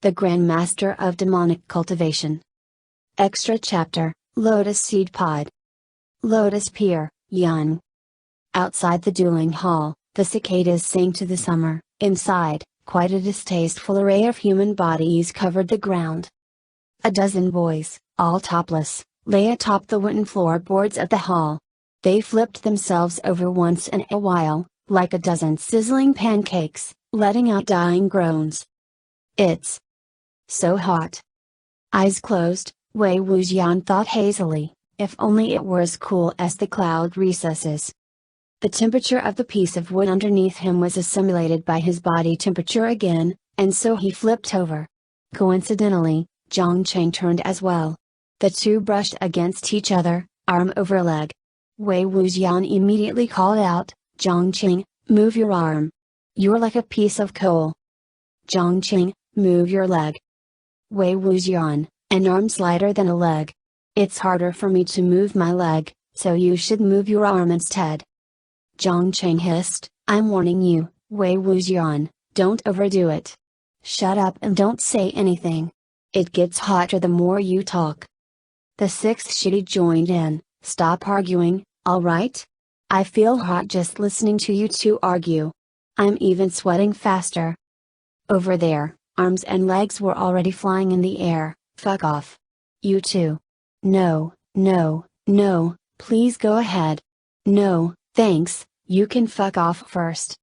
the Grand Master of Demonic Cultivation. Extra Chapter, Lotus Seed Pod. Lotus Pier, Yun. Outside the dueling hall, the cicadas sang to the summer. Inside, quite a distasteful array of human bodies covered the ground. A dozen boys, all topless, lay atop the wooden floorboards of the hall. They flipped themselves over once in a while, like a dozen sizzling pancakes, letting out dying groans. It's so hot. Eyes closed, Wei Wuxian thought hazily, if only it were as cool as the cloud recesses. The temperature of the piece of wood underneath him was assimilated by his body temperature again, and so he flipped over. Coincidentally, Zhang Cheng turned as well. The two brushed against each other, arm over leg. Wei Wuxian immediately called out, "Zhang Cheng, move your arm. You're like a piece of coal." "Zhang Cheng, move your leg." "Wei Wuxian, an arm's lighter than a leg. It's harder for me to move my leg, so you should move your arm instead." Zhang Cheng hissed, "I'm warning you, Wei Wuxian, don't overdo it. Shut up and don't say anything. It gets hotter the more you talk." The sixth shitty joined in, "Stop arguing, alright? I feel hot just listening to you two argue. I'm even sweating faster." Over there, arms and legs were already flying in the air. "Fuck off. You two." "No, no, no, please go ahead." "No, thanks, you can fuck off first."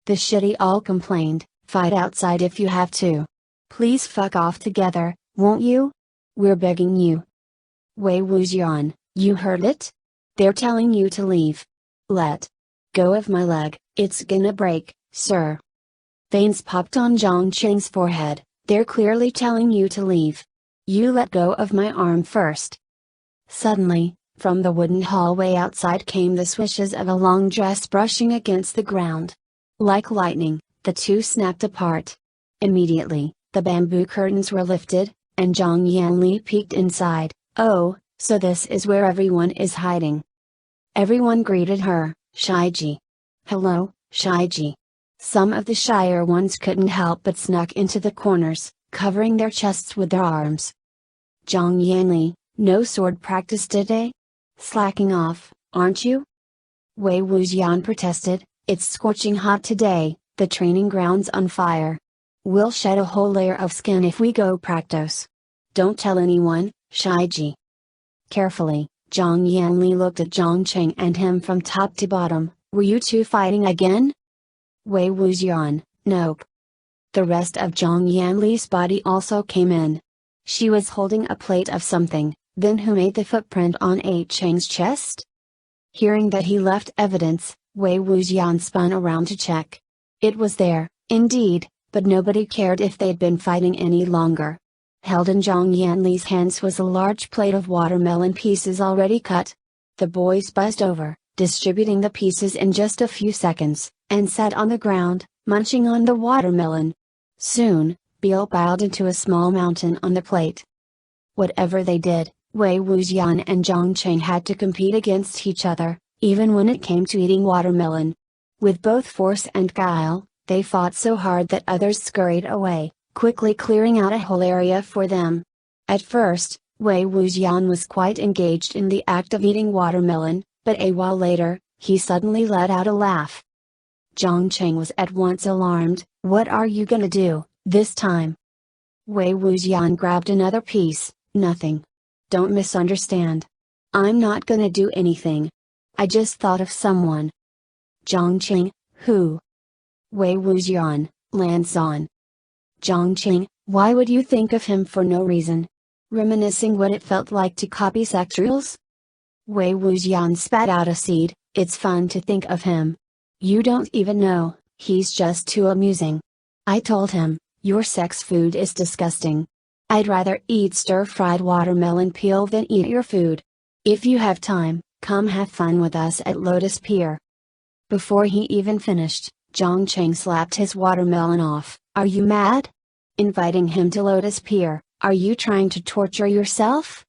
The shitty all complained, "Fight outside if you have to. Please fuck off together, won't you? We're begging you." "Wei Wuxian, you heard it? They're telling you to leave. Let go of my leg, it's gonna break, sir." Veins popped on Zhang Cheng's forehead. "They're clearly telling you to leave. You let go of my arm first." Suddenly, from the wooden hallway outside came the swishes of a long dress brushing against the ground. Like lightning, the two snapped apart. Immediately, the bamboo curtains were lifted, and Zhang Yanli peeked inside. "Oh, so this is where everyone is hiding." Everyone greeted her, "Shiji." "Hello, Shiji." Some of the shyer ones couldn't help but snuck into the corners, covering their chests with their arms. "Zhang Yanli, no sword practice today? Slacking off, aren't you?" Wei Wuxian protested, "It's scorching hot today, the training ground's on fire. We'll shed a whole layer of skin if we go practice. Don't tell anyone, Shiji." Carefully, Zhang Yanli looked at Zhang Cheng and him from top to bottom. "Were you two fighting again?" Wei Wuxian, "Nope." The rest of Zhang Yanli's body also came in. She was holding a plate of something. Then who made the footprint on A Cheng's chest? Hearing that he left evidence, Wei Wuxian spun around to check. It was there, indeed, but nobody cared if they'd been fighting any longer. Held in Zhang Yanli's hands was a large plate of watermelon pieces already cut. The boys buzzed over, distributing the pieces in just a few seconds, and sat on the ground, munching on the watermelon. Soon, Beale piled into a small mountain on the plate. Whatever they did, Wei Wuxian and Zhang Cheng had to compete against each other, even when it came to eating watermelon. With both force and guile, they fought so hard that others scurried away, quickly clearing out a whole area for them. At first, Wei Wuxian was quite engaged in the act of eating watermelon, but a while later, he suddenly let out a laugh. Zhang Cheng was at once alarmed. "What are you gonna do, this time?" Wei Wuxian grabbed another piece. "Nothing. Don't misunderstand. I'm not gonna do anything. I just thought of someone." "Zhang Cheng, who?" Wei Wuxian, Lanzan. "Zhang Cheng, why would you think of him for no reason? Reminiscing what it felt like to copy sex rules?" Wei Wuxian spat out a seed. "It's fun to think of him. You don't even know, he's just too amusing. I told him, your sex food is disgusting. I'd rather eat stir-fried watermelon peel than eat your food. If you have time, come have fun with us at Lotus Pier." Before he even finished, Zhang Cheng slapped his watermelon off. "Are you mad? Inviting him to Lotus Pier, are you trying to torture yourself?"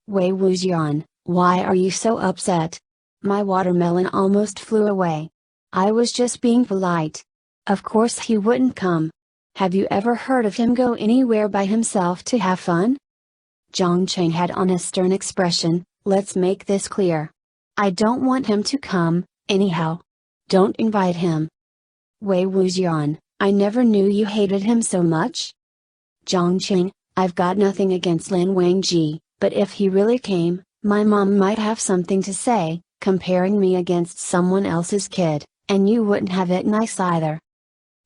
"Wei Wuxian, why are you so upset? My watermelon almost flew away. I was just being polite. Of course he wouldn't come. Have you ever heard of him go anywhere by himself to have fun? Zhang Cheng had on a stern expression. Let's make this clear. I don't want him to come, anyhow. Don't invite him. Wei Wuxian, I never knew you hated him so much. Zhang Cheng, I've got nothing against Lan Wangji, but if he really came, my mom might have something to say, comparing me against someone else's kid, and you wouldn't have it nice either.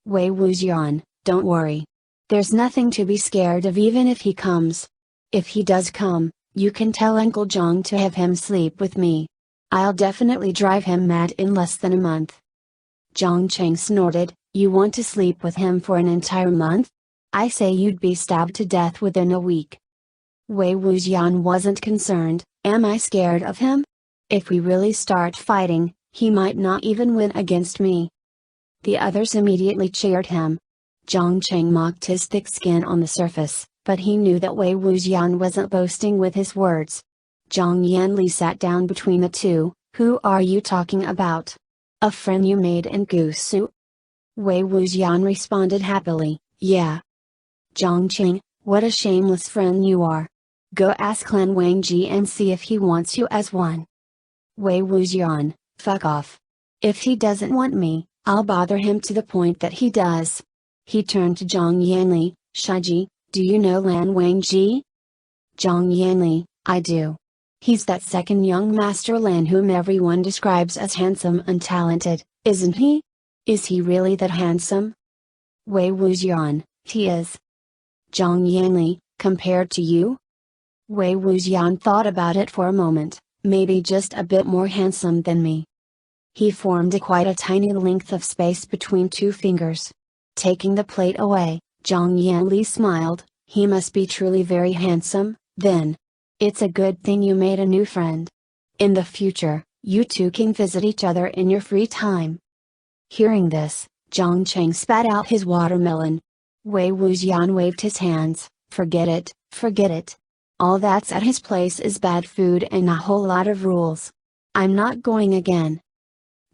Wei Wuxian, don't worry. There's nothing to be scared of even if he comes. If he does come, you can tell Uncle Zhang to have him sleep with me. I'll definitely drive him mad in less than a month. Zhang Cheng snorted, you want to sleep with him for an entire month? I say you'd be stabbed to death within a week. Wei Wuxian wasn't concerned, am I scared of him? If we really start fighting, he might not even win against me. The others immediately cheered him. Zhang Cheng mocked his thick skin on the surface, but he knew that Wei Wuxian wasn't boasting with his words. Zhang Yanli sat down between the two. Who are you talking about? A friend you made in Gusu? Wei Wuxian responded happily, yeah. Zhang Cheng, what a shameless friend you are. Go ask Lan Wangji and see if he wants you as one. Wei Wuxian, fuck off. If he doesn't want me, I'll bother him to the point that he does. He turned to Zhang Yanli, Shiji, do you know Lan Wangji? Zhang Yanli, I do. He's that second young master Lan whom everyone describes as handsome and talented, isn't he? Is he really that handsome? Wei Wuxian, he is. Zhang Yanli, compared to you? Wei Wuxian thought about it for a moment, maybe just a bit more handsome than me. He formed quite a tiny length of space between two fingers. Taking the plate away, Zhang Yanli smiled, he must be truly very handsome, then. It's a good thing you made a new friend. In the future, you two can visit each other in your free time. Hearing this, Zhang Cheng spat out his watermelon. Wei Wuxian waved his hands, forget it, forget it. All that's at his place is bad food and a whole lot of rules. I'm not going again.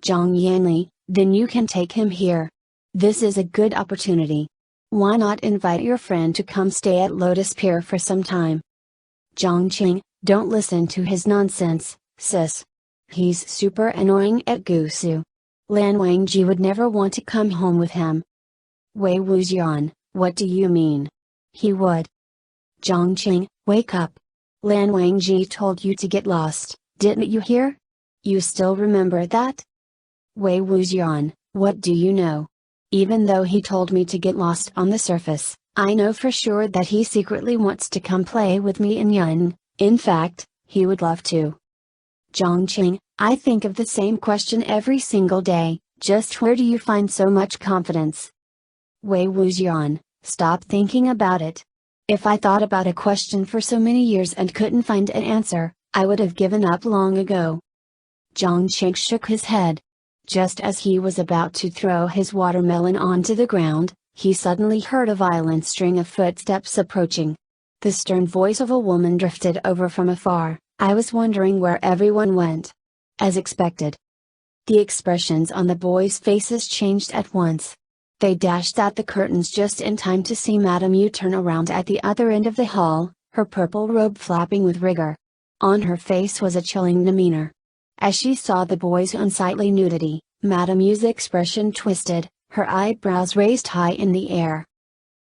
Zhang Yanli, then you can take him here. This is a good opportunity. Why not invite your friend to come stay at Lotus Pier for some time? Zhang Cheng, don't listen to his nonsense, sis. He's super annoying at Gusu. Lan Wangji would never want to come home with him. Wei Wuxian, what do you mean? He would. Zhang Cheng, wake up. Lan Wangji told you to get lost, didn't you hear? You still remember that? Wei Wuxian, what do you know? Even though he told me to get lost on the surface, I know for sure that he secretly wants to come play with me in Yun. In fact, he would love to. Zhang Cheng, I think of the same question every single day, just where do you find so much confidence? Wei Wuxian, stop thinking about it. If I thought about a question for so many years and couldn't find an answer, I would have given up long ago. Zhang Cheng shook his head. Just as he was about to throw his watermelon onto the ground, he suddenly heard a violent string of footsteps approaching. The stern voice of a woman drifted over from afar, I was wondering where everyone went. As expected. The expressions on the boys' faces changed at once. They dashed at the curtains just in time to see Madame Yu turn around at the other end of the hall, her purple robe flapping with rigor. On her face was a chilling demeanor. As she saw the boys' unsightly nudity, Madame Yu's expression twisted, her eyebrows raised high in the air.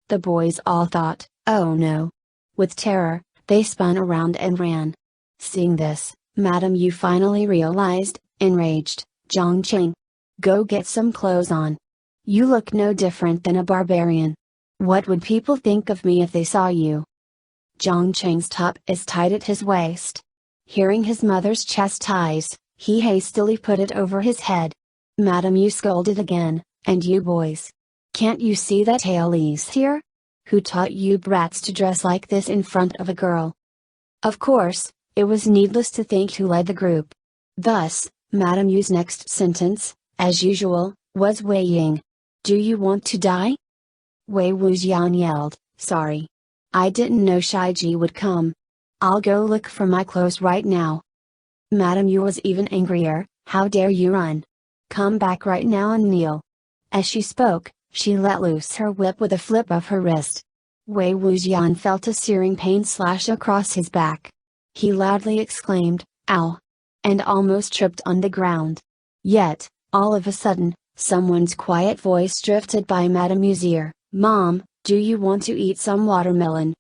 The boys all thought, oh no. With terror, they spun around and ran. Seeing this, Madame Yu finally realized, enraged, Zhang Cheng. Go get some clothes on. You look no different than a barbarian. What would people think of me if they saw you? Zhang Cheng's top is tied at his waist. Hearing his mother's chastise, he hastily put it over his head. Madame Yu scolded again, and you boys. Can't you see that Haley's here? Who taught you brats to dress like this in front of a girl? Of course, it was needless to think who led the group. Thus, Madame Yu's next sentence, as usual, was Wei Ying. Do you want to die? Wei Wuxian yelled, sorry. I didn't know Shiji would come. I'll go look for my clothes right now. Madame Yu was even angrier, how dare you run? Come back right now and kneel. As she spoke, she let loose her whip with a flip of her wrist. Wei Wuxian felt a searing pain slash across his back. He loudly exclaimed, "Ow!" and almost tripped on the ground. Yet, all of a sudden, someone's quiet voice drifted by Madame Yu's ear, "Mom, do you want to eat some watermelon?"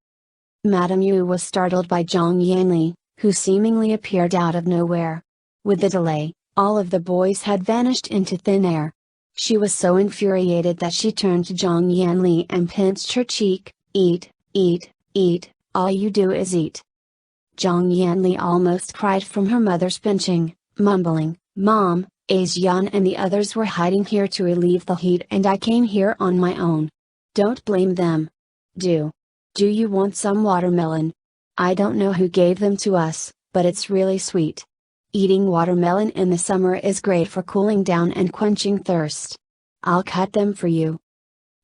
Madame Yu was startled by Zhang Yanli, who seemingly appeared out of nowhere. With the delay, all of the boys had vanished into thin air. She was so infuriated that she turned to Zhang Yanli and pinched her cheek. "Eat, eat, eat, all you do is eat." Zhang Yanli almost cried from her mother's pinching, mumbling, "Mom, Asian and the others were hiding here to relieve the heat and I came here on my own. Don't blame them. Do you want some watermelon? I don't know who gave them to us, but it's really sweet. Eating watermelon in the summer is great for cooling down and quenching thirst. I'll cut them for you."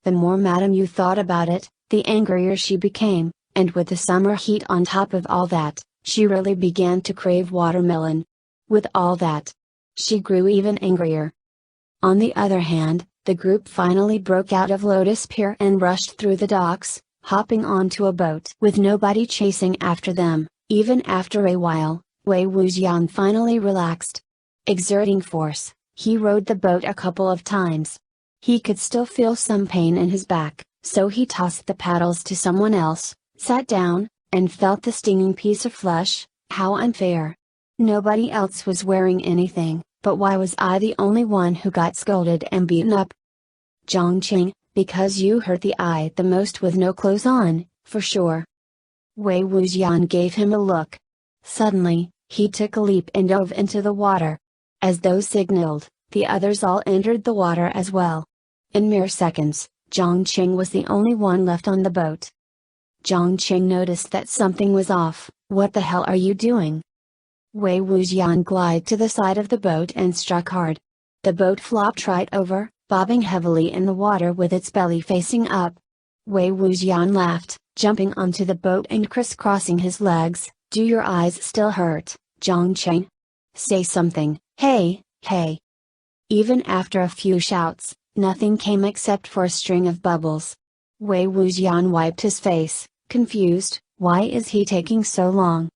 The more Madame Yu thought about it, the angrier she became, and with the summer heat on top of all that, she really began to crave watermelon. With all that, she grew even angrier. On the other hand, the group finally broke out of Lotus Pier and rushed through the docks, hopping onto a boat with nobody chasing after them. Even after a while, Wei Wuxian finally relaxed. Exerting force, he rowed the boat a couple of times. He could still feel some pain in his back, so he tossed the paddles to someone else, sat down, and felt the stinging piece of flesh. How unfair. Nobody else was wearing anything, but why was I the only one who got scolded and beaten up? Zhongqing, because you hurt the eye the most with no clothes on, for sure. Wei Wuxian gave him a look. Suddenly, he took a leap and dove into the water. As though signaled, the others all entered the water as well. In mere seconds, Zhongqing was the only one left on the boat. Zhongqing noticed that something was off. "What the hell are you doing?" Wei Wuxian glided to the side of the boat and struck hard. The boat flopped right over, bobbing heavily in the water with its belly facing up. Wei Wuxian laughed, jumping onto the boat and crisscrossing his legs. "Do your eyes still hurt, Zhongqing? Say something, hey, hey." Even after a few shouts, nothing came except for a string of bubbles. Wei Wuxian wiped his face, confused. Why is he taking so long?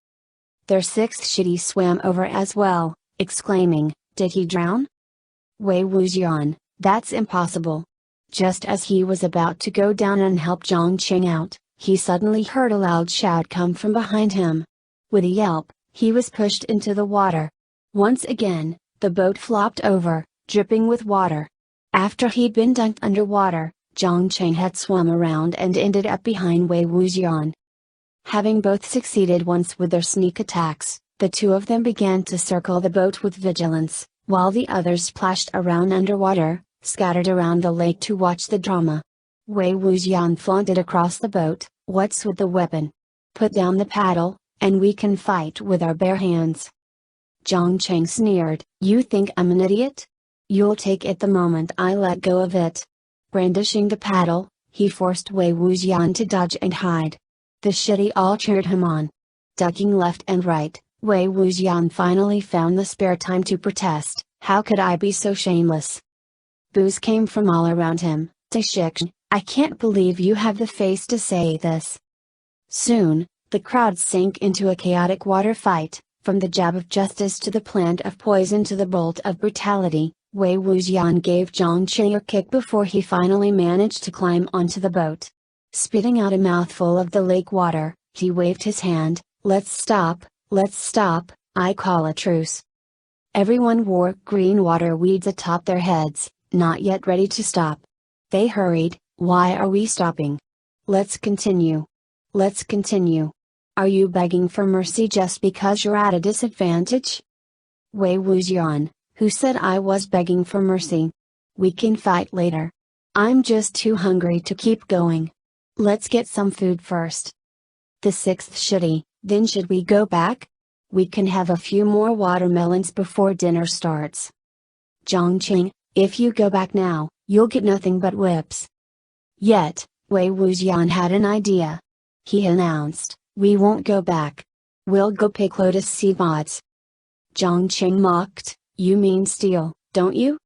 Their sixth shitty swam over as well, exclaiming, "Did he drown?" Wei Wuxian, "That's impossible." Just as he was about to go down and help Zhongqing out, he suddenly heard a loud shout come from behind him. With a yelp, he was pushed into the water. Once again, the boat flopped over, dripping with water. After he'd been dunked underwater, Zhongqing had swum around and ended up behind Wei Wuxian. Having both succeeded once with their sneak attacks, the two of them began to circle the boat with vigilance, while the others splashed around underwater, scattered around the lake to watch the drama. Wei Wuxian flaunted across the boat, "What's with the weapon? Put down the paddle, and we can fight with our bare hands." Zhongqing sneered, "You think I'm an idiot? You'll take it the moment I let go of it." Brandishing the paddle, he forced Wei Wuxian to dodge and hide. The shitty all cheered him on. Ducking left and right, Wei Wuxian finally found the spare time to protest, "How could I be so shameless?" Boos came from all around him. "Tashik, I can't believe you have the face to say this." Soon, the crowd sank into a chaotic water fight, from the jab of justice to the plant of poison to the bolt of brutality. Wei Wuxian gave Zhongqing a kick before he finally managed to climb onto the boat. Spitting out a mouthful of the lake water, he waved his hand, let's stop, I call a truce." Everyone wore green water weeds atop their heads, not yet ready to stop. They hurried, "Why are we stopping? Let's continue. Let's continue. Are you begging for mercy just because you're at a disadvantage?" Wei Wuxian, "Who said I was begging for mercy? We can fight later. I'm just too hungry to keep going. Let's get some food first." "The sixth shitty, then should we go back? We can have a few more watermelons before dinner starts." "Zhongqing, if you go back now, you'll get nothing but whips." Yet, Wei Wuxian had an idea. He announced, "We won't go back. We'll go pick lotus seed pods." Zhongqing mocked, "You mean steal, don't you?"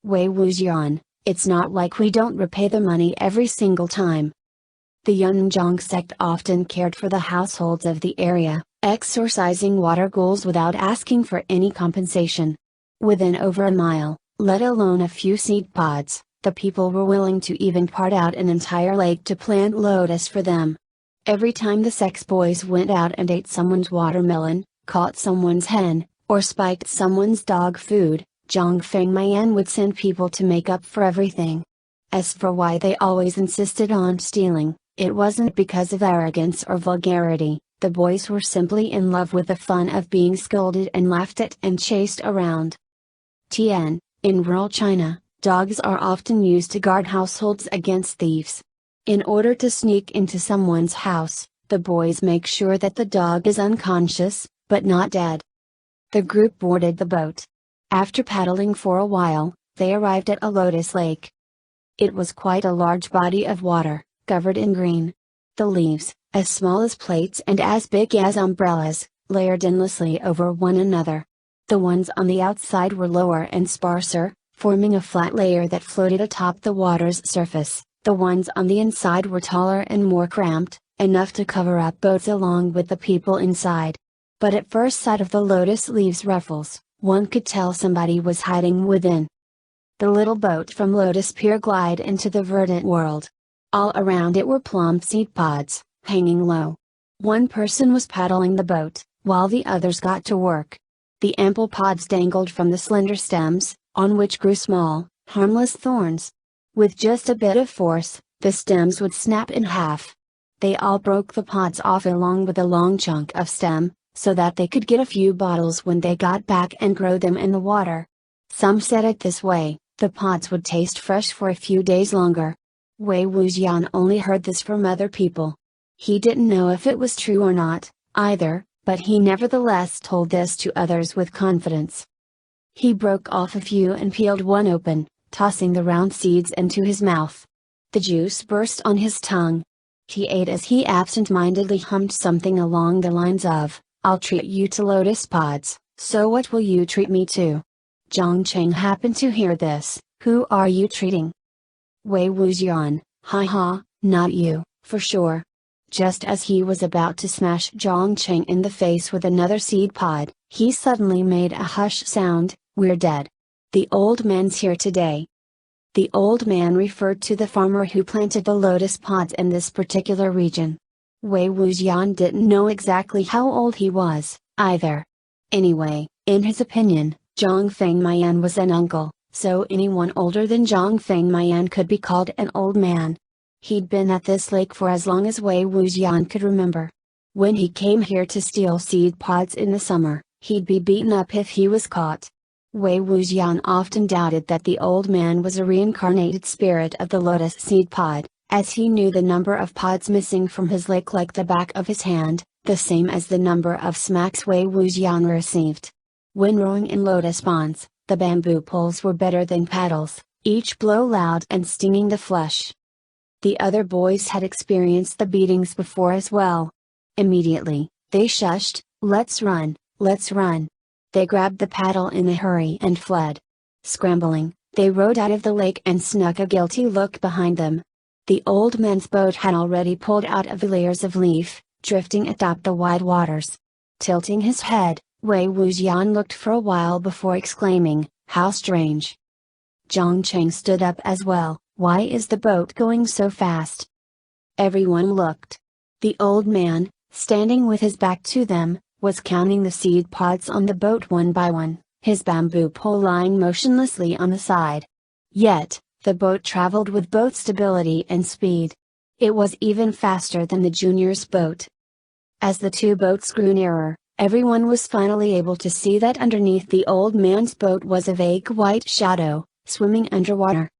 Wei Wuxian, It's not like we don't repay the money every single time. The Yunzhang sect often cared for the households of the area, exorcising water ghouls without asking for any compensation. Within over a mile, let alone a few seed pods, the people were willing to even part out an entire lake to plant lotus for them. Every time the sex boys went out and ate someone's watermelon, caught someone's hen, or spiked someone's dog food, Zhang Fengmian would send people to make up for everything. As for why they always insisted on stealing, it wasn't because of arrogance or vulgarity. The boys were simply in love with the fun of being scolded and laughed at and chased around. Tian, in rural China, dogs are often used to guard households against thieves. In order to sneak into someone's house, the boys make sure that the dog is unconscious, but not dead. The group boarded the boat. After paddling for a while, they arrived at a Lotus Lake. It was quite a large body of water, covered in green. The leaves, as small as plates and as big as umbrellas, layered endlessly over one another. The ones on the outside were lower and sparser, forming a flat layer that floated atop the water's surface. The ones on the inside were taller and more cramped, enough to cover up boats along with the people inside. But at first sight of the lotus leaves ruffles, one could tell somebody was hiding within. The little boat from Lotus Pier glided into the verdant world. All around it were plum seed pods, hanging low. One person was paddling the boat, while the others got to work. The ample pods dangled from the slender stems, on which grew small, harmless thorns. With just a bit of force, the stems would snap in half. They all broke the pods off along with a long chunk of stem, so that they could get a few bottles when they got back and grow them in the water. Some said it this way, the pods would taste fresh for a few days longer. Wei Wuxian only heard this from other people. He didn't know if it was true or not, either, but he nevertheless told this to others with confidence. He broke off a few and peeled one open, tossing the round seeds into his mouth. The juice burst on his tongue. He ate as he absent-mindedly hummed something along the lines of, "I'll treat you to lotus pods, so what will you treat me to?" Zhang Cheng happened to hear this. "Who are you treating?" Wei Wuxian, "Ha ha, not you, for sure." Just as he was about to smash Zhang Cheng in the face with another seed pod, he suddenly made a hush sound. "We're dead. The old man's here today." The old man referred to the farmer who planted the lotus pods in this particular region. Wei Wuxian didn't know exactly how old he was, either. Anyway, in his opinion, Zhang Fengmian was an uncle, so anyone older than Zhang Fengmian could be called an old man. He'd been at this lake for as long as Wei Wuxian could remember. When he came here to steal seed pods in the summer, he'd be beaten up if he was caught. Wei Wuxian often doubted that the old man was a reincarnated spirit of the lotus seed pod, as he knew the number of pods missing from his lake like the back of his hand, the same as the number of smacks Wei Wuxian received. When rowing in lotus ponds, the bamboo poles were better than paddles, each blow loud and stinging the flesh. The other boys had experienced the beatings before as well. Immediately, they shushed, "Let's run, let's run." They grabbed the paddle in a hurry and fled. Scrambling, they rowed out of the lake and snuck a guilty look behind them. The old man's boat had already pulled out of the layers of leaf, drifting atop the wide waters. Tilting his head, Wei Wuxian looked for a while before exclaiming, "How strange." Zhang Cheng stood up as well. "Why is the boat going so fast?" Everyone looked. The old man, standing with his back to them, was counting the seed pods on the boat one by one, his bamboo pole lying motionlessly on the side. Yet, the boat traveled with both stability and speed. It was even faster than the junior's boat. As the two boats grew nearer, everyone was finally able to see that underneath the old man's boat was a vague white shadow, swimming underwater.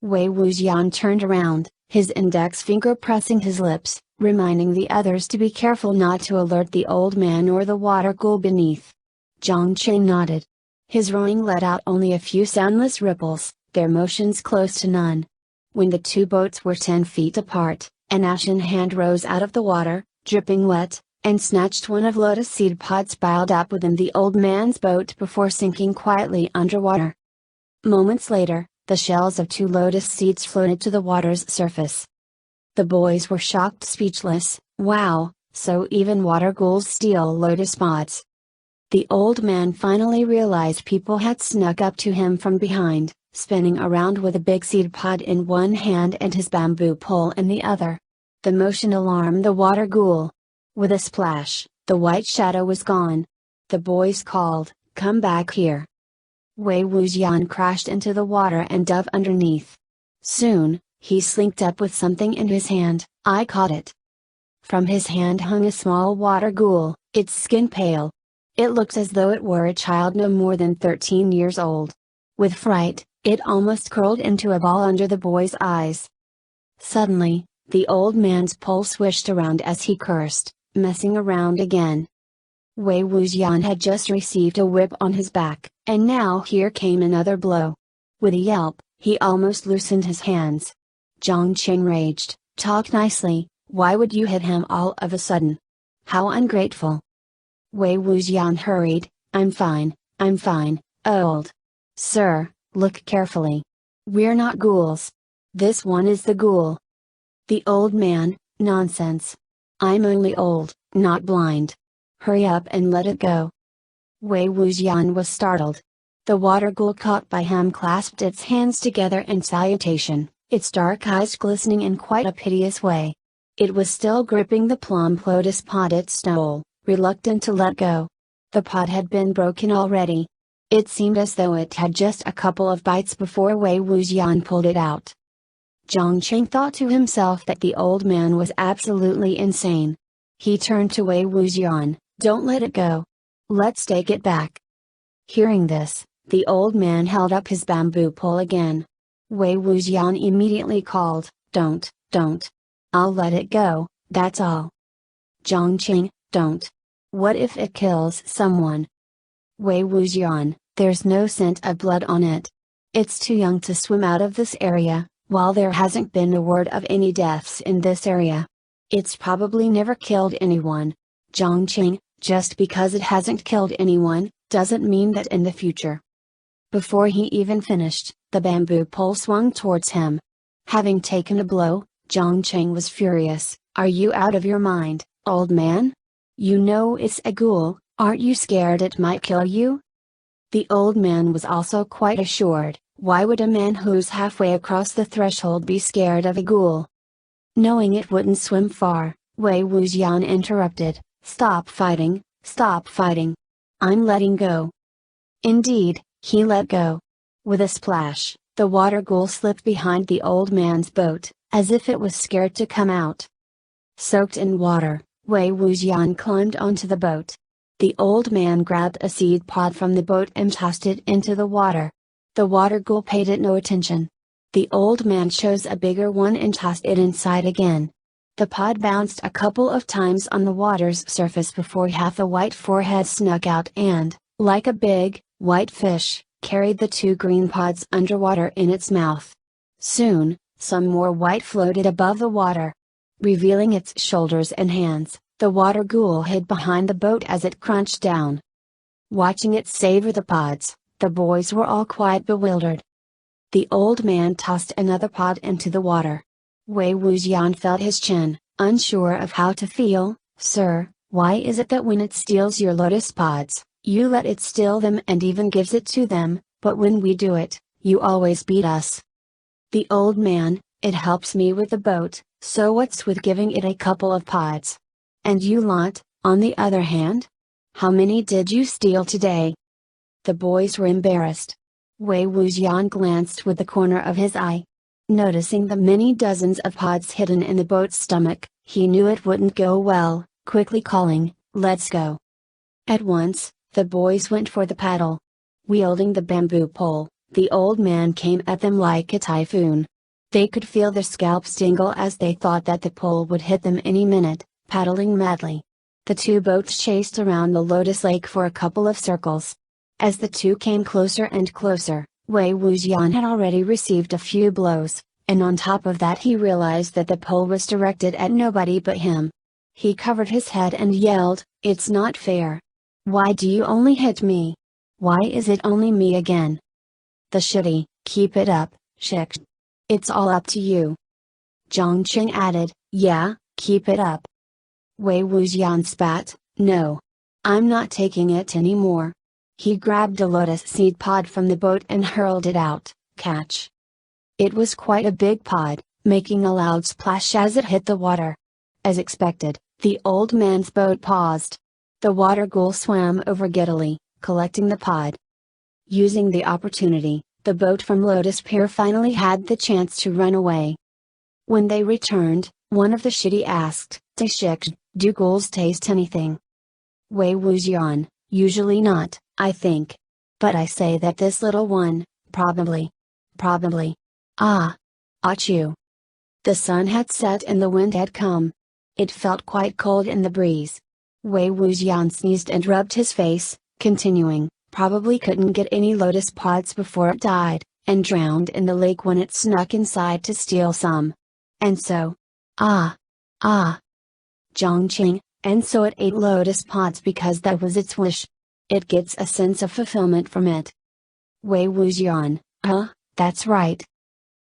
Wei Wuxian turned around, his index finger pressing his lips, reminding the others to be careful not to alert the old man or the water ghoul beneath. Zhang Cheng nodded. His rowing let out only a few soundless ripples, their motions close to none. When the two boats were 10 feet apart, an ashen hand rose out of the water, dripping wet, and snatched one of lotus seed pods piled up within the old man's boat before sinking quietly underwater. Moments later, the shells of 2 lotus seeds floated to the water's surface. The boys were shocked, speechless. Wow, so even water ghouls steal lotus pods. The old man finally realized people had snuck up to him from behind, spinning around with a big seed pod in one hand and his bamboo pole in the other. The motion alarmed the water ghoul. With a splash, the white shadow was gone. The boys called, "Come back here." Wei Wuxian crashed into the water and dove underneath. Soon, he slinked up with something in his hand. I caught it. From his hand hung a small water ghoul, its skin pale. It looked as though it were a child no more than 13 years old. With fright, it almost curled into a ball under the boy's eyes. Suddenly, the old man's pole swished around as he cursed, messing around again. Wei Wuxian had just received a whip on his back, and now here came another blow. With a yelp, he almost loosened his hands. Zhang Qing raged, "Talk nicely, why would you hit him all of a sudden? How ungrateful." Wei Wuxian hurried, I'm fine, old sir, look carefully. We're not ghouls. This one is the ghoul." The old man, "Nonsense. I'm only old, not blind. Hurry up and let it go." Wei Wuxian was startled. The water ghoul caught by him clasped its hands together in salutation, its dark eyes glistening in quite a piteous way. It was still gripping the plum lotus pod it stole, reluctant to let go. The pod had been broken already. It seemed as though it had just a couple of bites before Wei Wuxian pulled it out. Zhang Qing thought to himself that the old man was absolutely insane. He turned to Wei Wuxian, "Don't let it go. Let's take it back." Hearing this, the old man held up his bamboo pole again. Wei Wuxian immediately called, Don't. I'll let it go, that's all." Zhang Qing, "Don't. What if it kills someone?" Wei Wuxian, "There's no scent of blood on it. It's too young to swim out of this area, while there hasn't been a word of any deaths in this area. It's probably never killed anyone." Zhang Qing, "Just because it hasn't killed anyone, doesn't mean that in the future." Before he even finished, the bamboo pole swung towards him. Having taken a blow, Zhang Qing was furious. "Are you out of your mind, old man? You know it's a ghoul, aren't you scared it might kill you?" The old man was also quite assured. Why would a man who's halfway across the threshold be scared of a ghoul? Knowing it wouldn't swim far, Wei Wuxian interrupted, Stop fighting. I'm letting go." Indeed, he let go. With a splash, the water ghoul slipped behind the old man's boat, as if it was scared to come out. Soaked in water, Wei Wuxian climbed onto the boat. The old man grabbed a seed pod from the boat and tossed it into the water. The water ghoul paid it no attention. The old man chose a bigger one and tossed it inside again. The pod bounced a couple of times on the water's surface before half the white forehead snuck out and, like a big, white fish, carried the 2 green pods underwater in its mouth. Soon, some more white floated above the water. Revealing its shoulders and hands, the water ghoul hid behind the boat as it crunched down. Watching it savor the pods, the boys were all quite bewildered. The old man tossed another pod into the water. Wei Wuxian felt his chin, unsure of how to feel. "Sir, why is it that when it steals your lotus pods, you let it steal them and even gives it to them, but when we do it, you always beat us?" The old man, "It helps me with the boat, so what's with giving it a couple of pods? And you lot, on the other hand? How many did you steal today?" The boys were embarrassed. Wei Wuxian glanced with the corner of his eye. Noticing the many dozens of pods hidden in the boat's stomach, he knew it wouldn't go well, quickly calling, "Let's go." At once, the boys went for the paddle. Wielding the bamboo pole, the old man came at them like a typhoon. They could feel their scalps tingle as they thought that the pole would hit them any minute, paddling madly. The 2 boats chased around the Lotus Lake for a couple of circles. As the 2 came closer and closer, Wei Wuxian had already received a few blows, and on top of that he realized that the pole was directed at nobody but him. He covered his head and yelled, "It's not fair. Why do you only hit me? Why is it only me again?" The shitty, keep it up, Shik. It's all up to you. Zhang Qing added, yeah, keep it up. Wei Wuxian spat, no. I'm not taking it anymore. He grabbed a lotus seed pod from the boat and hurled it out, catch. It was quite a big pod, making a loud splash as it hit the water. As expected, the old man's boat paused. The water ghoul swam over giddily, collecting the pod. Using the opportunity, the boat from Lotus Pier finally had the chance to run away. When they returned, one of the shitty asked, Shik, do ghouls taste anything? Wei Wuxian, usually not, I think. But I say that this little one, probably. Ah. Achoo. The sun had set and the wind had come. It felt quite cold in the breeze. Wei Wuxian sneezed and rubbed his face, continuing, probably couldn't get any lotus pods before it died, and drowned in the lake when it snuck inside to steal some. And so. Ah. Zhang Qing, and so it ate lotus pods because that was its wish. It gets a sense of fulfillment from it. Wei Wuxian, that's right.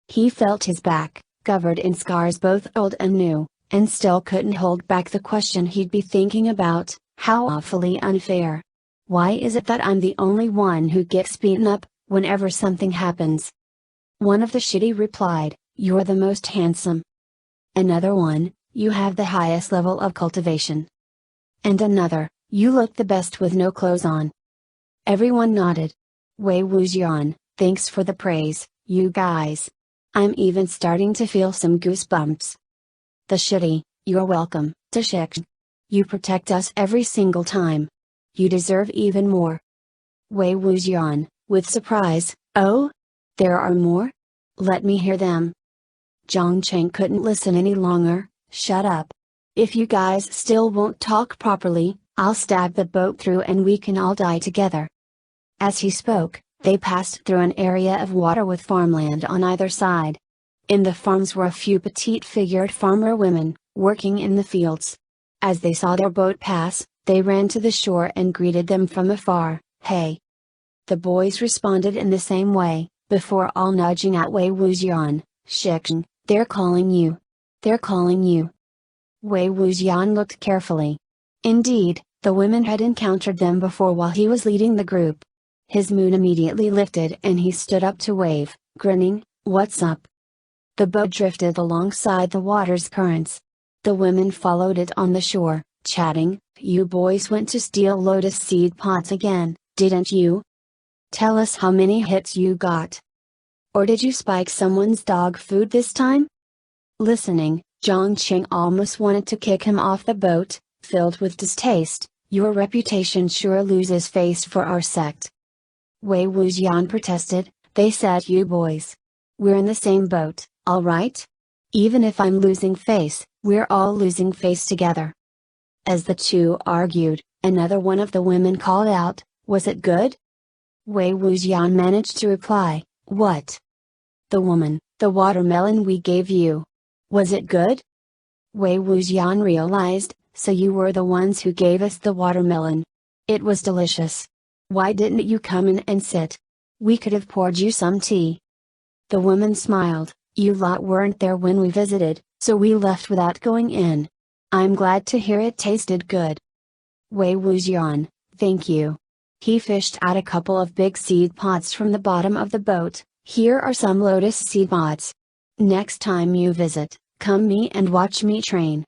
He felt his back, covered in scars both old and new, and still couldn't hold back the question he'd be thinking about, how awfully unfair. Why is it that I'm the only one who gets beaten up, whenever something happens? One of the shitty replied, you're the most handsome. Another one, you have the highest level of cultivation. And another, you look the best with no clothes on. Everyone nodded. Wei Wuxian, thanks for the praise, you guys. I'm even starting to feel some goosebumps. The shitty, you're welcome, Tashik. You protect us every single time. You deserve even more. Wei Wuxian, with surprise, oh? There are more? Let me hear them. Zhang Qing couldn't listen any longer, shut up. If you guys still won't talk properly, I'll stab the boat through and we can all die together. As he spoke, they passed through an area of water with farmland on either side. In the farms were a few petite-figured farmer women, working in the fields. As they saw their boat pass, they ran to the shore and greeted them from afar, hey. The boys responded in the same way, before all nudging at Wei Wuxian, Shik, they're calling you. They're calling you. Wei Wuxian looked carefully. Indeed, the women had encountered them before while he was leading the group. His mood immediately lifted and he stood up to wave, grinning, what's up? The boat drifted alongside the water's currents. The women followed it on the shore, chatting, you boys went to steal lotus seed pods again, didn't you? Tell us how many hits you got. Or did you spike someone's dog food this time? Listening, Zhang Qing almost wanted to kick him off the boat, filled with distaste, your reputation sure loses face for our sect. Wei Wuxian protested, they said you boys. We're in the same boat, alright? Even if I'm losing face, we're all losing face together. As the two argued, another one of the women called out, was it good? Wei Wuxian managed to reply, what? The woman, the watermelon we gave you. Was it good? Wei Wuxian realized, so you were the ones who gave us the watermelon. It was delicious. Why didn't you come in and sit? We could have poured you some tea. The woman smiled, you lot weren't there when we visited, so we left without going in. I'm glad to hear it tasted good. Wei Wuxian, thank you. He fished out a couple of big seed pods from the bottom of the boat, here are some lotus seed pods. Next time you visit, come me and watch me train.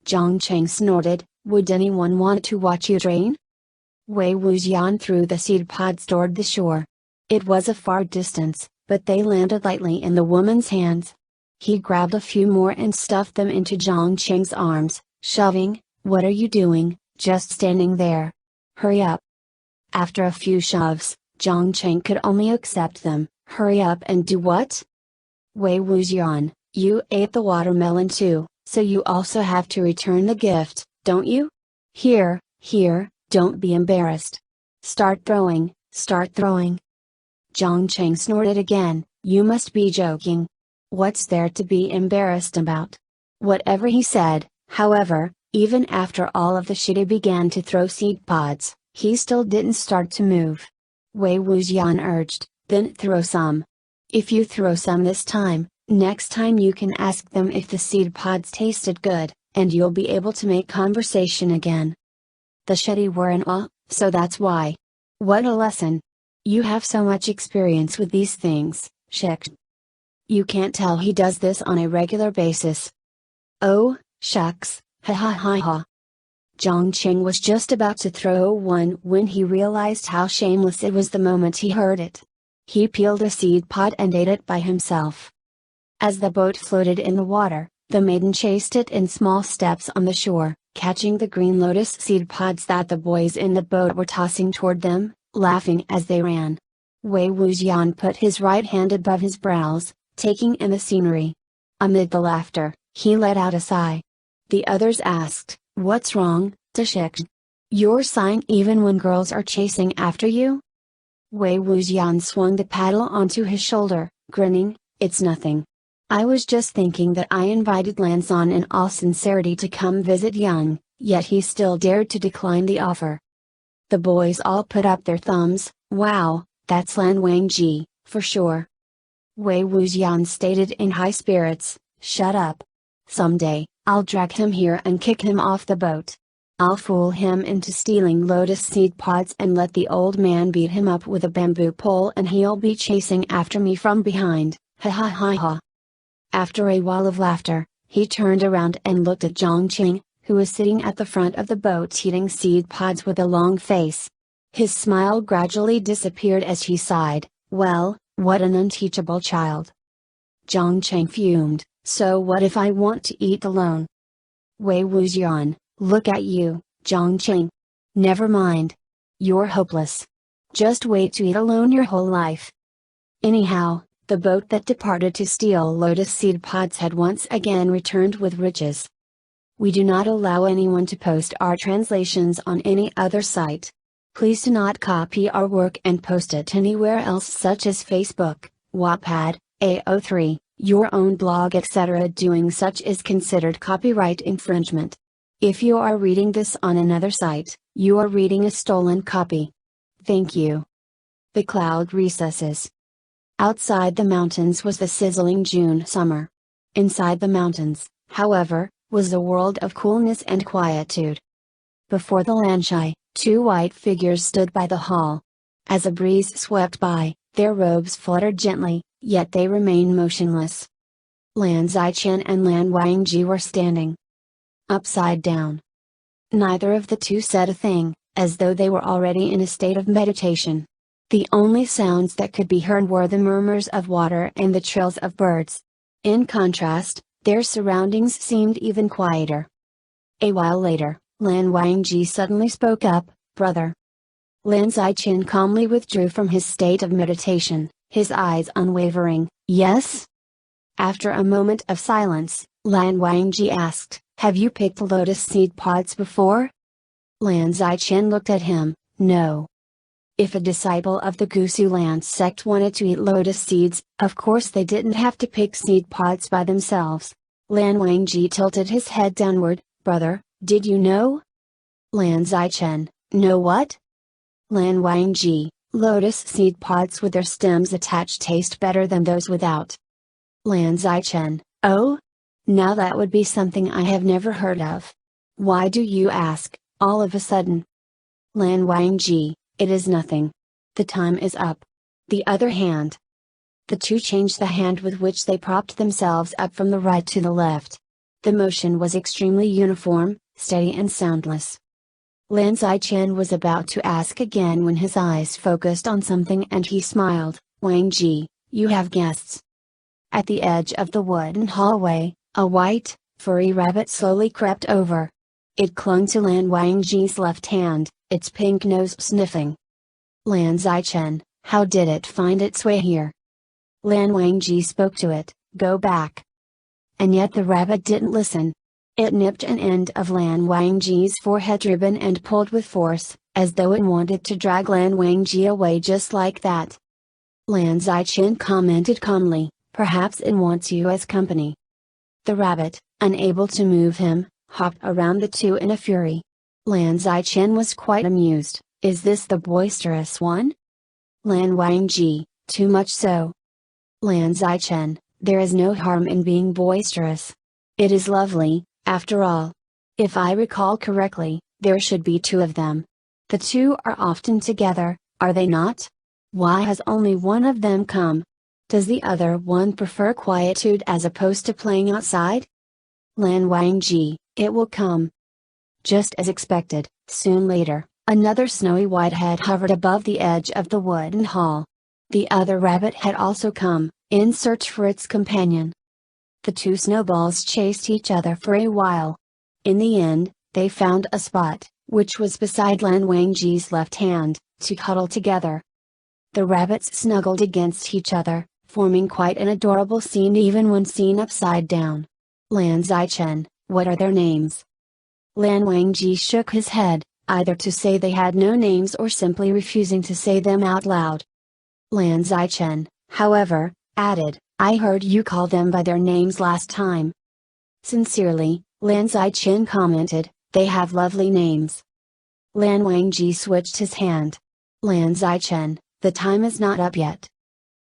Zhang Qing snorted, would anyone want to watch you train? Wei Wuxian threw the seed pods toward the shore. It was a far distance, but they landed lightly in the woman's hands. He grabbed a few more and stuffed them into Zhang Qing's arms, shoving, what are you doing, just standing there? Hurry up. After a few shoves, Zhang Qing could only accept them, hurry up and do what? Wei Wuxian, you ate the watermelon too, so you also have to return the gift, don't you? Here, don't be embarrassed. Start throwing, start throwing. Zhang Qing snorted again, you must be joking. What's there to be embarrassed about? Whatever he said, however, even after all of the shitty began to throw seed pods, he still didn't start to move. Wei Wuxian urged, then throw some. If you throw some this time, next time you can ask them if the seed pods tasted good, and you'll be able to make conversation again." The Shetty were in awe, so that's why. What a lesson! You have so much experience with these things, Shik. You can't tell he does this on a regular basis. Oh, shucks, ha ha ha ha. Zhongqing was just about to throw one when he realized how shameless it was the moment he heard it. He peeled a seed pod and ate it by himself. As the boat floated in the water, the maiden chased it in small steps on the shore, catching the green lotus seed pods that the boys in the boat were tossing toward them, laughing as they ran. Wei Wuxian put his right hand above his brows, taking in the scenery. Amid the laughter, he let out a sigh. The others asked, "What's wrong, Dashik? You're sighing even when girls are chasing after you?" Wei Wuxian swung the paddle onto his shoulder, grinning, "It's nothing. I was just thinking that I invited Lanzan in all sincerity to come visit Young, yet he still dared to decline the offer." The boys all put up their thumbs. "Wow, that's Lan Wangji, for sure." Wei Wuxian stated in high spirits, "Shut up. Someday, I'll drag him here and kick him off the boat. I'll fool him into stealing lotus seed pods and let the old man beat him up with a bamboo pole and he'll be chasing after me from behind, ha ha ha ha." After a while of laughter, he turned around and looked at Zhongqing, who was sitting at the front of the boat eating seed pods with a long face. His smile gradually disappeared as he sighed, "Well, what an unteachable child." Zhongqing fumed, "So what if I want to eat alone?" Wei Wuxian, "Look at you, Zhongqing. Never mind. You're hopeless. Just wait to eat alone your whole life." Anyhow, the boat that departed to steal lotus seed pods had once again returned with riches. We do not allow anyone to post our translations on any other site. Please do not copy our work and post it anywhere else such as Facebook, Wattpad, AO3, your own blog etc. Doing such is considered copyright infringement. If you are reading this on another site, you are reading a stolen copy. Thank you. The cloud recesses. Outside the mountains was the sizzling June summer. Inside the mountains, however, was a world of coolness and quietude. Before the Lanshai, two white figures stood by the hall. As a breeze swept by, their robes fluttered gently, yet they remained motionless. Lan Zichen and Lan Wangji were standing upside down. Neither of the two said a thing, as though they were already in a state of meditation. The only sounds that could be heard were the murmurs of water and the trills of birds. In contrast, their surroundings seemed even quieter. A while later, Lan Wangji suddenly spoke up, "Brother." Lan Zichen calmly withdrew from his state of meditation, his eyes unwavering, "Yes?" After a moment of silence, Lan Wangji asked, "Have you picked lotus seed pods before?" Lan Zichen looked at him, "No." If a disciple of the Gusu Lance sect wanted to eat lotus seeds, of course they didn't have to pick seed pods by themselves. Lan Wangji tilted his head downward, "Brother, did you know?" Lan Zichen, "Know what?" Lan Wangji, "Lotus seed pods with their stems attached taste better than those without." Lan Zichen, "Oh? Now that would be something I have never heard of. Why do you ask, all of a sudden?" Lan Wangji, "It is nothing. The time is up. The other hand." The two changed the hand with which they propped themselves up from the right to the left. The motion was extremely uniform, steady and soundless. Lan Zichen was about to ask again when his eyes focused on something and he smiled, "Wangji, you have guests." At the edge of the wooden hallway, a white, furry rabbit slowly crept over. It clung to Lan Wangji's left hand, its pink nose sniffing. Lan Zichen, "How did it find its way here?" Lan Wangji spoke to it, "Go back." And yet the rabbit didn't listen. It nipped an end of Lan Wangji's forehead ribbon and pulled with force, as though it wanted to drag Lan Wangji away just like that. Lan Zichen commented calmly, "Perhaps it wants you as company." The rabbit, unable to move him, hopped around the two in a fury. Lan Zichen was quite amused, "Is this the boisterous one?" Lan Wangji, "Too much so." Lan Zichen, there is no harm in being boisterous. It is lovely, after all. If I recall correctly, there should be two of them. The two are often together, are they not? Why has only one of them come? Does the other one prefer quietude as opposed to playing outside? Lan Wangji, it will come. Just as expected, soon later, another snowy white head hovered above the edge of the wooden hall. The other rabbit had also come, in search for its companion. The two snowballs chased each other for a while. In the end, they found a spot, which was beside Lan Wangji's left hand, to cuddle together. The rabbits snuggled against each other, forming quite an adorable scene even when seen upside down. Lan Zichen, what are their names? Lan Wangji shook his head, either to say they had no names or simply refusing to say them out loud. Lan Zichen, however, added, I heard you call them by their names last time. Sincerely, Lan Zichen commented, they have lovely names. Lan Wangji switched his hand. Lan Zichen, the time is not up yet.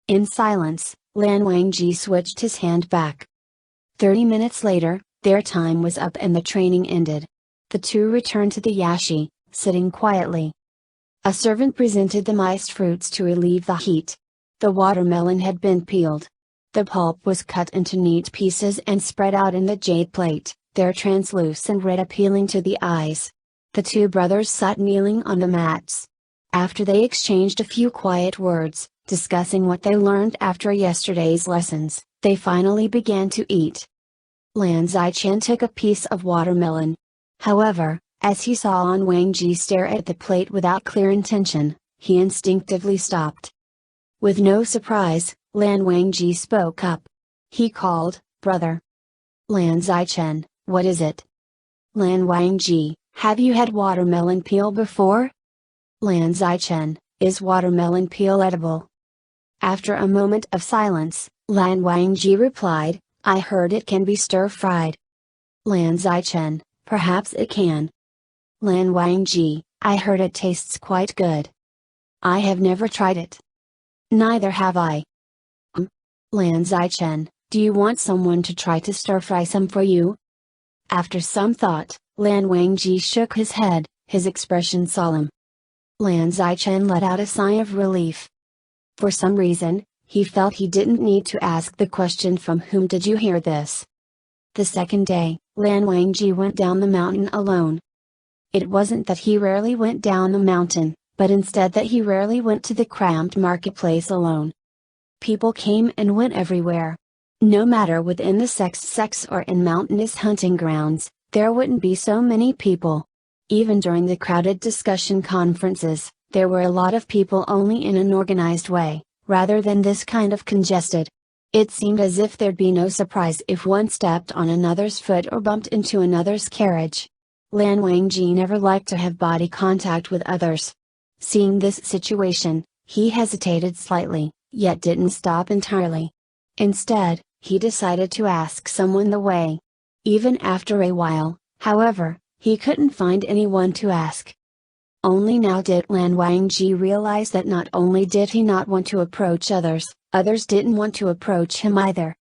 In silence, Lan Wangji switched his hand back. 30 minutes later, their time was up and the training ended. The two returned to the yashi, sitting quietly. A servant presented them iced fruits to relieve the heat. The watermelon had been peeled. The pulp was cut into neat pieces and spread out in the jade plate, their translucent red appealing to the eyes. The two brothers sat kneeling on the mats. After they exchanged a few quiet words, discussing what they learned after yesterday's lessons, they finally began to eat. Lan Zichen took a piece of watermelon. However, as he saw Lan Wangji stare at the plate without clear intention, he instinctively stopped. With no surprise, Lan Wangji spoke up. He called, brother. Lan Zichen, what is it? Lan Wangji, have you had watermelon peel before? Lan Zichen, is watermelon peel edible? After a moment of silence, Lan Wangji replied, I heard it can be stir-fried. Lan Zichen, perhaps it can. Lan Wangji, I heard it tastes quite good. I have never tried it. Neither have I. Lan Zichen, do you want someone to try to stir-fry some for you? After some thought, Lan Wangji shook his head, his expression solemn. Lan Zichen let out a sigh of relief. For some reason, he felt he didn't need to ask the question, from whom did you hear this? The second day, Lan Wangji went down the mountain alone. It wasn't that he rarely went down the mountain, but instead that he rarely went to the cramped marketplace alone. People came and went everywhere. No matter within the sex or in mountainous hunting grounds, there wouldn't be so many people. Even during the crowded discussion conferences, there were a lot of people only in an organized way, rather than this kind of congested. It seemed as if there'd be no surprise if one stepped on another's foot or bumped into another's carriage. Lan Wangji never liked to have body contact with others. Seeing this situation, he hesitated slightly, yet didn't stop entirely. Instead, he decided to ask someone the way. Even after a while, however, he couldn't find anyone to ask. Only now did Lan Wangji realize that not only did he not want to approach others, others didn't want to approach him either.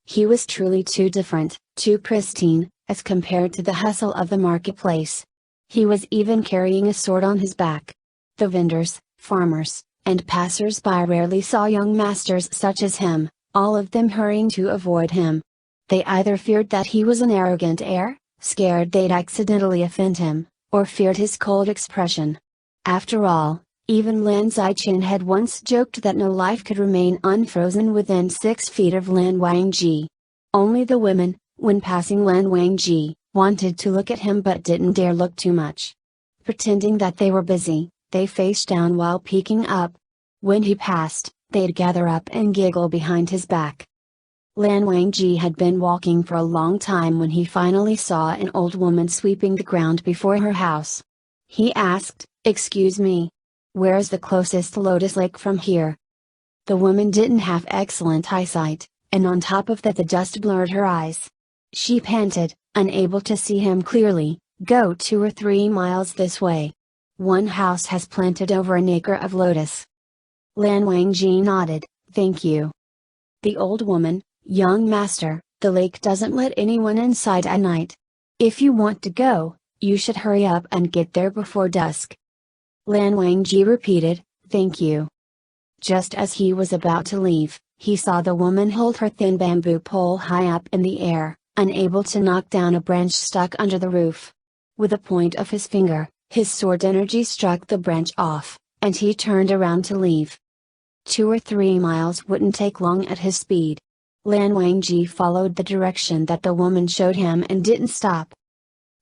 He was truly too different, too pristine, as compared to the hustle of the marketplace. He was even carrying a sword on his back. The vendors, farmers, and passers-by rarely saw young masters such as him, all of them hurrying to avoid him. They either feared that he was an arrogant heir, scared they'd accidentally offend him, or feared his cold expression. After all, even Lan Zichen had once joked that no life could remain unfrozen within 6 feet of Lan Wangji. Only the women, when passing Lan Wangji, wanted to look at him but didn't dare look too much. Pretending that they were busy, they faced down while peeking up. When he passed, they'd gather up and giggle behind his back. Lan Wangji had been walking for a long time when he finally saw an old woman sweeping the ground before her house. He asked, "Excuse me. Where is the closest Lotus Lake from here?" The woman didn't have excellent eyesight, and on top of that the dust blurred her eyes. She panted, unable to see him clearly, "Go 2 or 3 miles this way. One house has planted over an acre of lotus." Lan Wangji nodded, "Thank you." The old woman, "Young master, the lake doesn't let anyone inside at night. If you want to go, you should hurry up and get there before dusk." Lan Wangji repeated, "Thank you." Just as he was about to leave, he saw the woman hold her thin bamboo pole high up in the air, unable to knock down a branch stuck under the roof. With the point of his finger, his sword energy struck the branch off, and he turned around to leave. 2 or 3 miles wouldn't take long at his speed. Lan Wangji followed the direction that the woman showed him and didn't stop.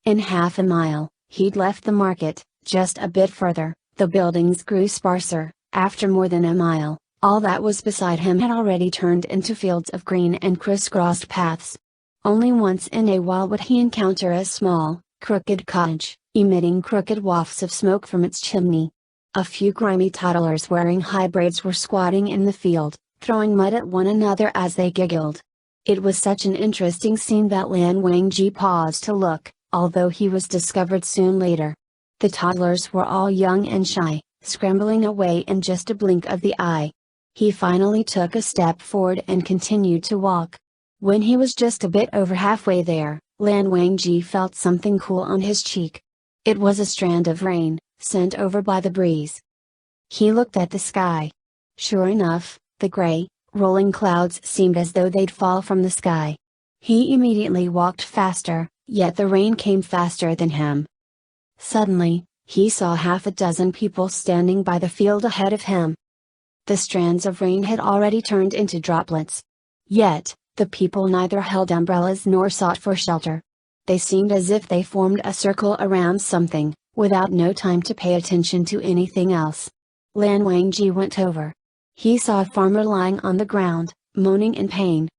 In half a mile, he'd left the market. Just a bit further, the buildings grew sparser. After more than a mile, all that was beside him had already turned into fields of green and crisscrossed paths. Only once in a while would he encounter a small, crooked cottage, emitting crooked wafts of smoke from its chimney. A few grimy toddlers wearing high braids were squatting in the field, throwing mud at one another as they giggled. It was such an interesting scene that Lan Wangji paused to look, although he was discovered soon later. The toddlers were all young and shy, scrambling away in just a blink of the eye. He finally took a step forward and continued to walk. When he was just a bit over halfway there, Lan Wangji felt something cool on his cheek. It was a strand of rain, sent over by the breeze. He looked at the sky. Sure enough, the gray, rolling clouds seemed as though they'd fall from the sky. He immediately walked faster, yet the rain came faster than him. Suddenly, he saw half a dozen people standing by the field ahead of him. The strands of rain had already turned into droplets. Yet, the people neither held umbrellas nor sought for shelter. They seemed as if they formed a circle around something, without no time to pay attention to anything else. Lan Wangji went over. He saw a farmer lying on the ground, moaning in pain.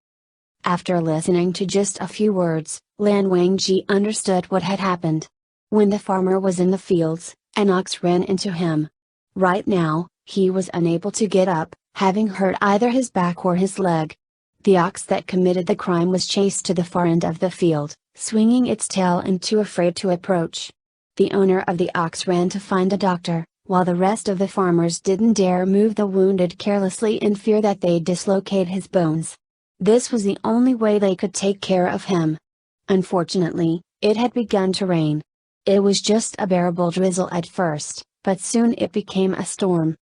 After listening to just a few words, Lan Wangji understood what had happened. When the farmer was in the fields, an ox ran into him. Right now, he was unable to get up, having hurt either his back or his leg. The ox that committed the crime was chased to the far end of the field, swinging its tail and too afraid to approach. The owner of the ox ran to find a doctor, while the rest of the farmers didn't dare move the wounded carelessly in fear that they'd dislocate his bones. This was the only way they could take care of him. Unfortunately, it had begun to rain. It was just a bearable drizzle at first, but soon it became a storm.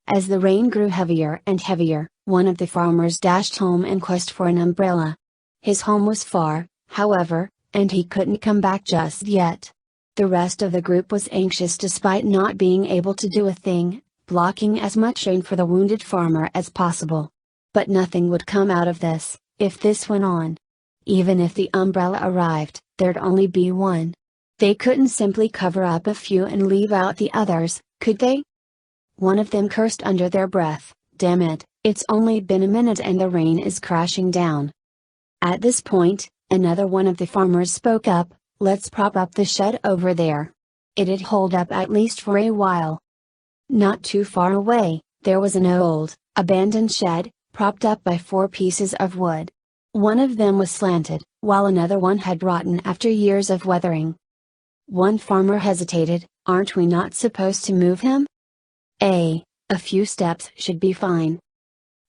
As the rain grew heavier and heavier, one of the farmers dashed home in quest for an umbrella. His home was far, however, and he couldn't come back just yet. The rest of the group was anxious despite not being able to do a thing, blocking as much rain for the wounded farmer as possible. But nothing would come out of this, if this went on. Even if the umbrella arrived, there'd only be one. They couldn't simply cover up a few and leave out the others, could they? One of them cursed under their breath, "Damn it, it's only been a minute and the rain is crashing down." At this point, another one of the farmers spoke up, "Let's prop up the shed over there. It'd hold up at least for a while." Not too far away, there was an old, abandoned shed, propped up by 4 pieces of wood. One of them was slanted, while another one had rotten after years of weathering. One farmer hesitated, "Aren't we not supposed to move him?" A few steps should be fine."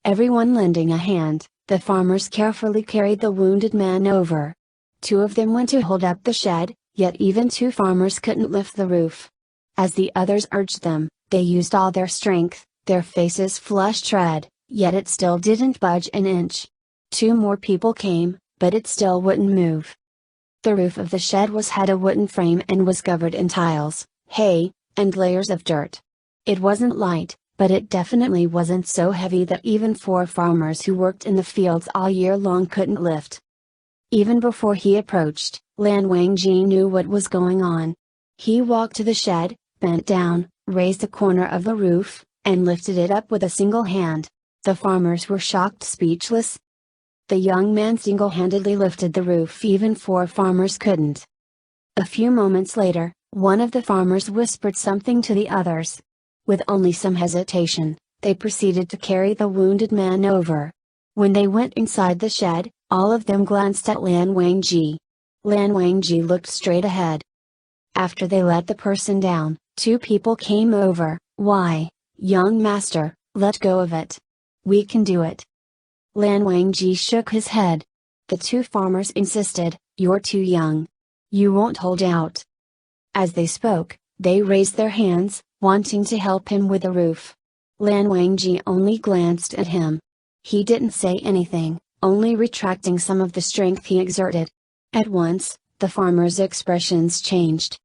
Everyone lending a hand, the farmers carefully carried the wounded man over. 2 of them went to hold up the shed, yet even 2 farmers couldn't lift the roof. As the others urged them, they used all their strength, their faces flushed red, yet it still didn't budge an inch. 2 more people came, but it still wouldn't move. The roof of the shed had a wooden frame and was covered in tiles, hay, and layers of dirt. It wasn't light, but it definitely wasn't so heavy that even 4 farmers who worked in the fields all year long couldn't lift. Even before he approached, Lan Wangji knew what was going on. He walked to the shed, bent down, raised a corner of the roof, and lifted it up with a single hand. The farmers were shocked speechless. The young man single-handedly lifted the roof even 4 farmers couldn't. A few moments later, one of the farmers whispered something to the others. With only some hesitation, they proceeded to carry the wounded man over. When they went inside the shed, all of them glanced at Lan Wangji. Lan Wangji looked straight ahead. After they let the person down, 2 people came over. "Why, young master, let go of it. We can do it." Lan Wangji shook his head. The two farmers insisted, "You're too young. You won't hold out." As they spoke, they raised their hands, wanting to help him with the roof. Lan Wangji only glanced at him. He didn't say anything, only retracting some of the strength he exerted. At once, the farmers' expressions changed.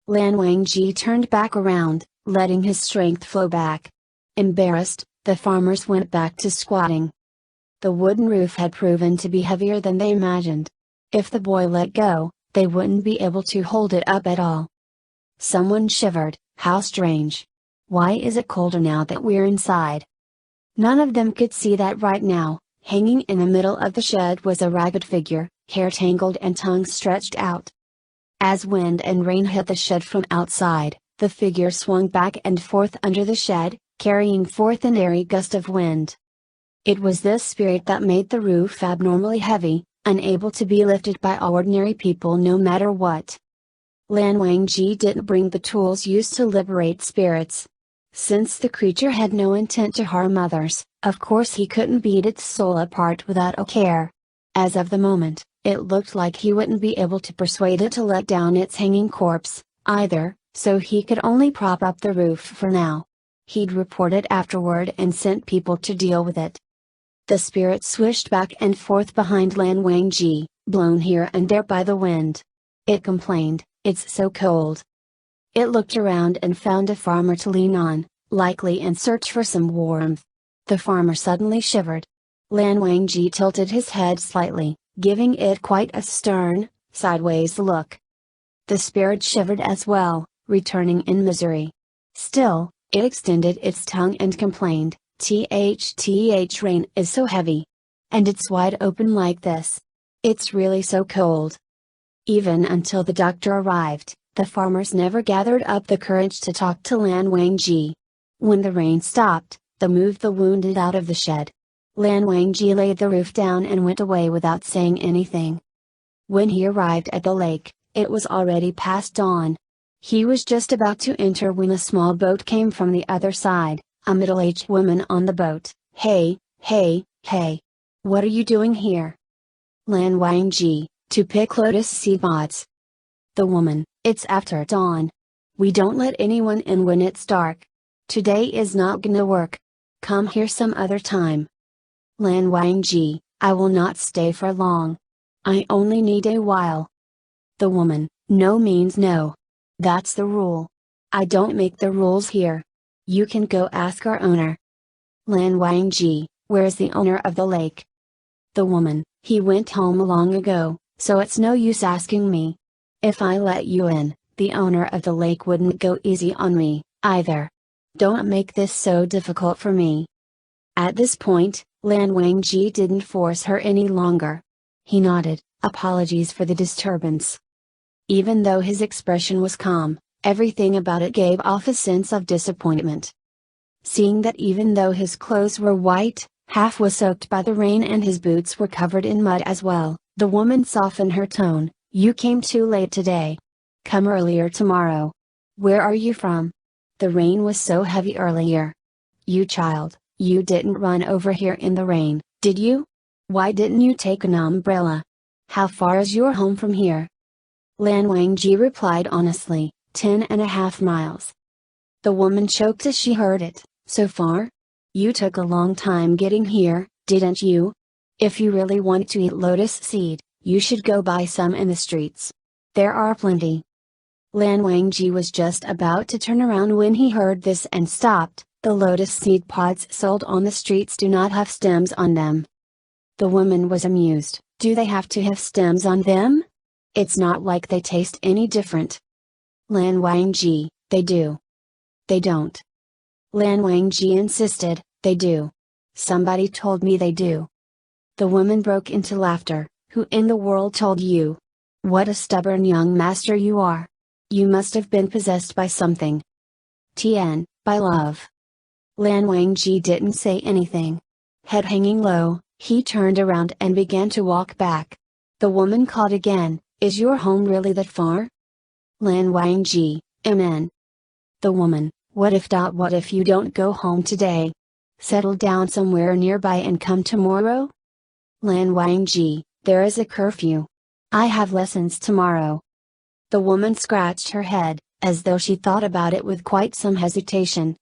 Lan Wangji turned back around, letting his strength flow back. Embarrassed, the farmers went back to squatting. The wooden roof had proven to be heavier than they imagined. If the boy let go, they wouldn't be able to hold it up at all. Someone shivered. "How strange. Why is it colder now that we're inside?" None of them could see that right now, hanging in the middle of the shed was a ragged figure, hair tangled and tongue stretched out. As wind and rain hit the shed from outside, the figure swung back and forth under the shed, carrying forth an airy gust of wind. It was this spirit that made the roof abnormally heavy, unable to be lifted by ordinary people no matter what. Lan Wangji didn't bring the tools used to liberate spirits. Since the creature had no intent to harm others, of course he couldn't beat its soul apart without a care. As of the moment, it looked like he wouldn't be able to persuade it to let down its hanging corpse, either, so he could only prop up the roof for now. He'd report it afterward and sent people to deal with it. The spirit swished back and forth behind Lan Wangji, blown here and there by the wind. It complained, "It's so cold." It looked around and found a farmer to lean on, likely in search for some warmth. The farmer suddenly shivered. Lan Wangji tilted his head slightly, giving it quite a stern, sideways look. The spirit shivered as well, returning in misery. Still, it extended its tongue and complained, "Th, rain is so heavy. And it's wide open like this. It's really so cold." Even until the doctor arrived, the farmers never gathered up the courage to talk to Lan Wangji. When the rain stopped, they moved the wounded out of the shed. Lan Wangji laid the roof down and went away without saying anything. When he arrived at the lake, it was already past dawn. He was just about to enter when a small boat came from the other side, a middle-aged woman on the boat. "Hey, hey, hey! What are you doing here?" Lan Wangji, "To pick lotus seed pods." The woman, "It's after dawn. We don't let anyone in when it's dark. Today is not gonna work. Come here some other time." Lan Wangji, "I will not stay for long. I only need a while." The woman, "No means no. That's the rule. I don't make the rules here. You can go ask our owner." Lan Wangji, "Where's the owner of the lake?" The woman, "He went home long ago, so it's no use asking me. If I let you in, the owner of the lake wouldn't go easy on me, either. Don't make this so difficult for me." At this point, Lan Wangji didn't force her any longer. He nodded, "Apologies for the disturbance." Even though his expression was calm, everything about it gave off a sense of disappointment. Seeing that even though his clothes were white, half was soaked by the rain and his boots were covered in mud as well, the woman softened her tone. "You came too late today. Come earlier tomorrow. Where are you from? The rain was so heavy earlier. You child, you didn't run over here in the rain, did you? Why didn't you take an umbrella? How far is your home from here?" Lan Wangji replied honestly, 10.5 miles. The woman choked as she heard it. "So far? You took a long time getting here, didn't you? If you really want to eat lotus seed, you should go buy some in the streets. There are plenty." Lan Wangji was just about to turn around when he heard this and stopped. "The lotus seed pods sold on the streets do not have stems on them." The woman was amused. "Do they have to have stems on them? It's not like they taste any different." Lan Wangji, "They do." "They don't." Lan Wangji insisted, "They do. Somebody told me they do." The woman broke into laughter. "Who in the world told you? What a stubborn young master you are. You must have been possessed by something." "Tien, by love." Lan Wangji didn't say anything. Head hanging low, he turned around and began to walk back. The woman called again, "Is your home really that far?" Lan Wangji, "Amen." The woman, what if you don't go home today? settle down somewhere nearby and come tomorrow? Lan Wangji, there is a curfew. I have lessons tomorrow. The woman scratched her head, as though she thought about it with quite some hesitation.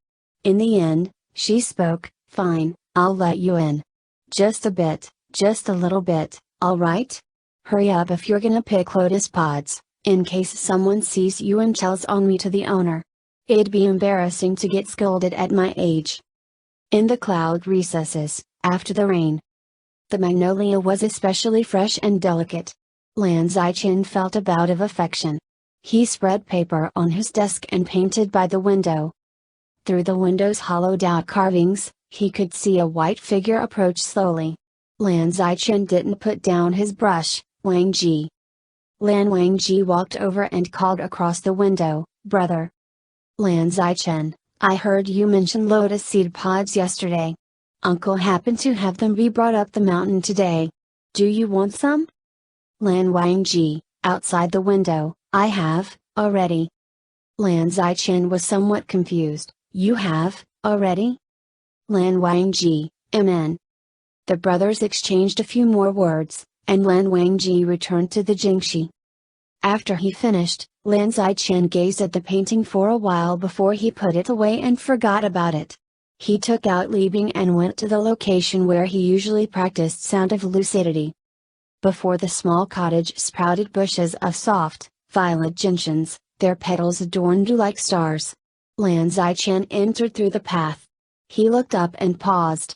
In the end, she spoke, fine, I'll let you in. Just a bit, just a little bit, alright? Hurry up if you're gonna pick lotus pods, in case someone sees you and tells on me to the owner. It'd be embarrassing to get scolded at my age. In the cloud recesses, after the rain. The magnolia was especially fresh and delicate. Lan Zichen felt a bout of affection. He spread paper on his desk and painted by the window. Through the window's hollowed-out carvings, he could see a white figure approach slowly. Lan Zichen didn't put down his brush. Wangji. Lan Wangji walked over and called across the window, brother. Lan Zichen, I heard you mention lotus seed pods yesterday. Uncle happened to have them re-brought up the mountain today. Do you want some? Lan Wangji, outside the window, I have, already. Lan Zichen was somewhat confused. You have, already? Lan Wangji, amen. The brothers exchanged a few more words, and Lan Wangji returned to the Jingxi. After he finished, Lan Zichen gazed at the painting for a while before he put it away and forgot about it. He took out Li Bing and went to the location where he usually practiced sound of lucidity. Before the small cottage sprouted bushes of soft, violet gentians, their petals adorned like stars. Lan Zichen entered through the path. He looked up and paused.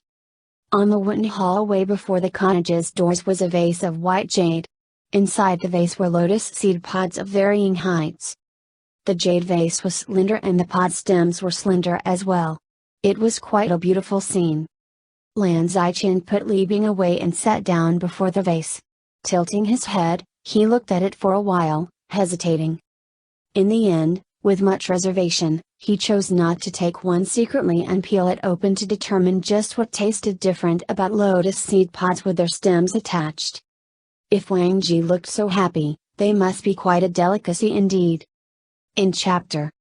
On the wooden hallway before the cottage's doors was a vase of white jade. Inside the vase were lotus seed pods of varying heights. The jade vase was slender and the pod stems were slender as well. It was quite a beautiful scene. Lan Zichen put Li Bing away and sat down before the vase. Tilting his head, he looked at it for a while, hesitating. In the end, with much reservation, he chose not to take one secretly and peel it open to determine just what tasted different about lotus seed pods with their stems attached. If Wangji looked so happy, they must be quite a delicacy indeed. In Chapter